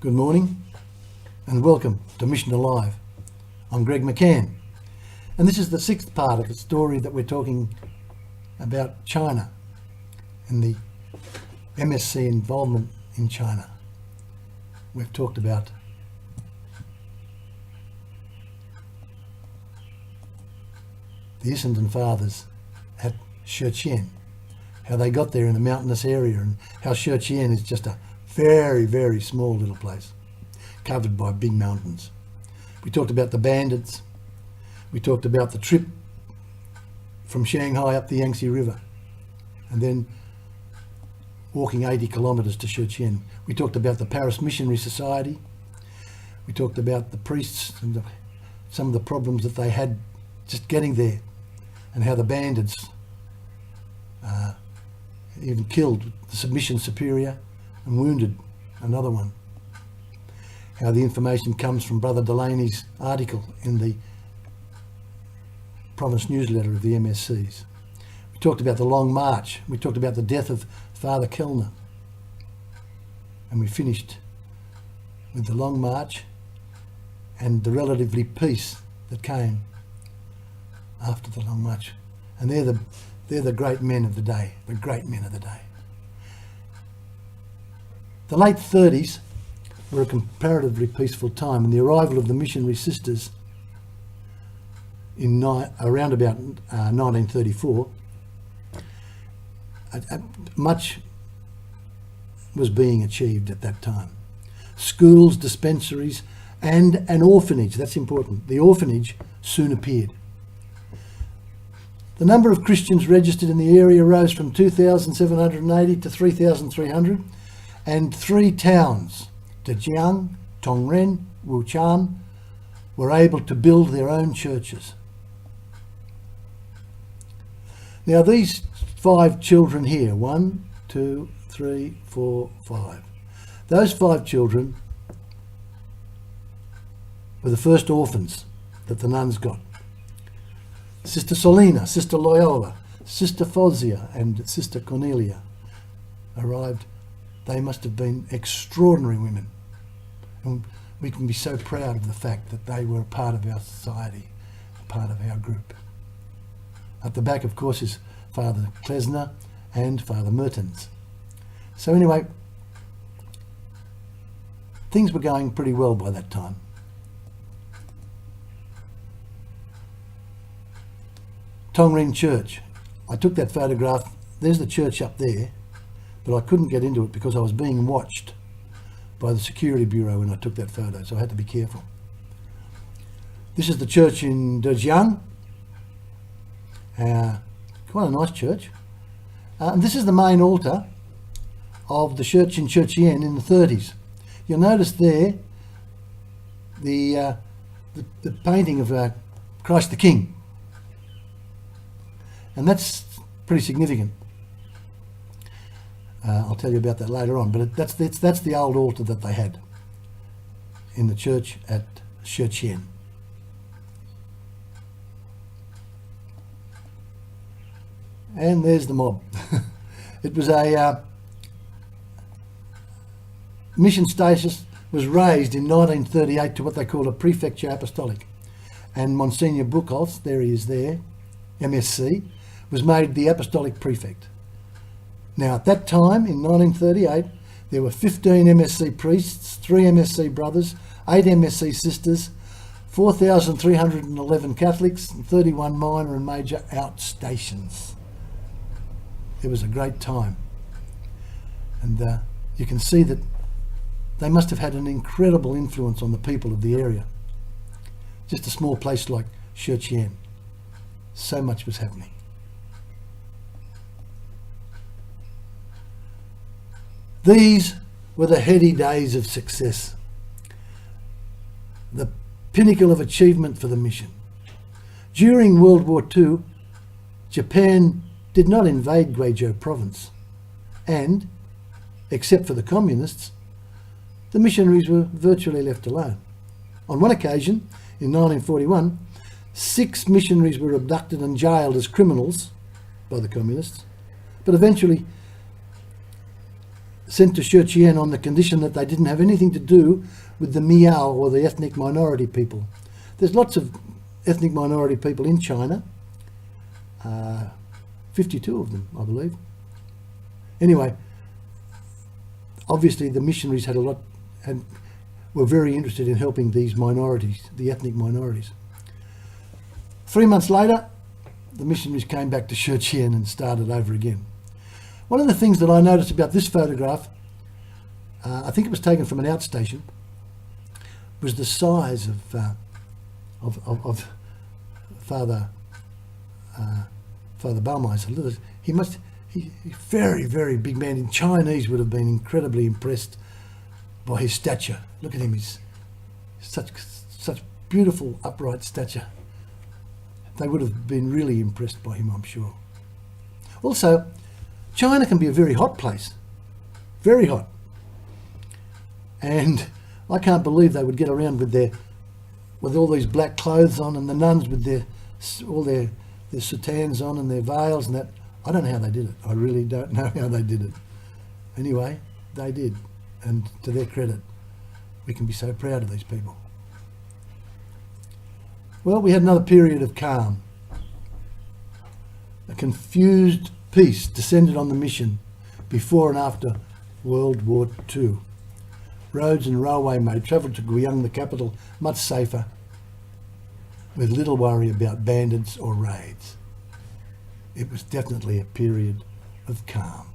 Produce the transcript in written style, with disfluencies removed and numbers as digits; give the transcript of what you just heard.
Good morning and welcome to Mission Alive. I'm Greg McCann, and this is the sixth part of the story that we're talking about China and the MSC involvement in China. We've talked about the Essendon fathers at Shenzhen, how they got there in the mountainous area, and how Shenzhen is just a very, very small little place covered by big mountains. We talked about the bandits. We talked about the trip from Shanghai up the Yangtze River and then walking 80 kilometres to Shenzhen. We talked about the Paris Missionary Society. We talked about the priests and some of the problems that they had just getting there, and how the bandits even killed the submission superior and wounded another one. How the information comes from Brother Delaney's article in the Province newsletter of the MSCs. We talked about the Long March. We talked about the death of Father Kellner. And we finished with the Long March and the relatively peace that came after the Long March. And they're the great men of the day, the great men of the day. The late 30s were a comparatively peaceful time, and the arrival of the missionary sisters in around about 1934, much was being achieved at that time. Schools, dispensaries, and an orphanage, that's important. The orphanage soon appeared. The number of Christians registered in the area rose from 2,780 to 3,300, and three towns, Zhejiang, Tongren, Wuchan, were able to build their own churches. Now these 5 children here, 1, 2, 3, 4, 5. Those 5 children were the first orphans that the nuns got. Sister Solina, Sister Loyola, Sister Fozia and Sister Cornelia arrived. They must have been extraordinary women. And we can be so proud of the fact that they were a part of our society, a part of our group. At the back, of course, is Father Klesner and Father Mertens. So anyway, things were going pretty well by that time. Tongren Church. I took that photograph. There's the church up there, but I couldn't get into it because I was being watched by the security bureau when I took that photo, so I had to be careful. This is the church in Zhejiang. Quite a nice church. And this is the main altar of the church in Shenzhen in the 30s. You'll notice there the painting of Christ the King. And that's pretty significant. I'll tell you about that later on, but that's the old altar that they had in the church at Shenzhen. And there's the mob. It was a mission status was raised in 1938 to what they call a prefecture apostolic, and Monsignor Buchholz, there he is there, MSC, was made the apostolic prefect. Now at that time, in 1938, there were 15 MSC priests, 3 MSC brothers, 8 MSC sisters, 4,311 Catholics, and 31 minor and major outstations. It was a great time. And you can see that they must have had an incredible influence on the people of the area. Just a small place like Shenzhen. So much was happening. These were the heady days of success, the pinnacle of achievement for the mission. During World War II, Japan did not invade Guizhou province, and, except for the communists, the missionaries were virtually left alone. On one occasion, in 1941, 6 missionaries were abducted and jailed as criminals by the communists, but eventually sent to Shenzhen on the condition that they didn't have anything to do with the Miao or the ethnic minority people. There's lots of ethnic minority people in China, 52 of them, I believe. Anyway, obviously the missionaries were very interested in helping these minorities, the ethnic minorities. 3 months later, the missionaries came back to Shenzhen and started over again. One of the things that I noticed about this photograph, I think it was taken from an outstation, was the size of Father Baumeister. He's very, very big man. In Chinese would have been incredibly impressed by his stature. Look at him, he's such beautiful upright stature. They would have been really impressed by him, I'm sure. Also, China can be a very hot place, very hot. And I can't believe they would get around with all these black clothes on, and the nuns with all their soutanes on and their veils and that. I don't know how they did it. I really don't know how they did it. Anyway, they did. And to their credit, we can be so proud of these people. Well, we had another period of calm. A confused peace descended on the mission before and after World War II. Roads and railway made travel to Guiyang, the capital, much safer, with little worry about bandits or raids. It was definitely a period of calm.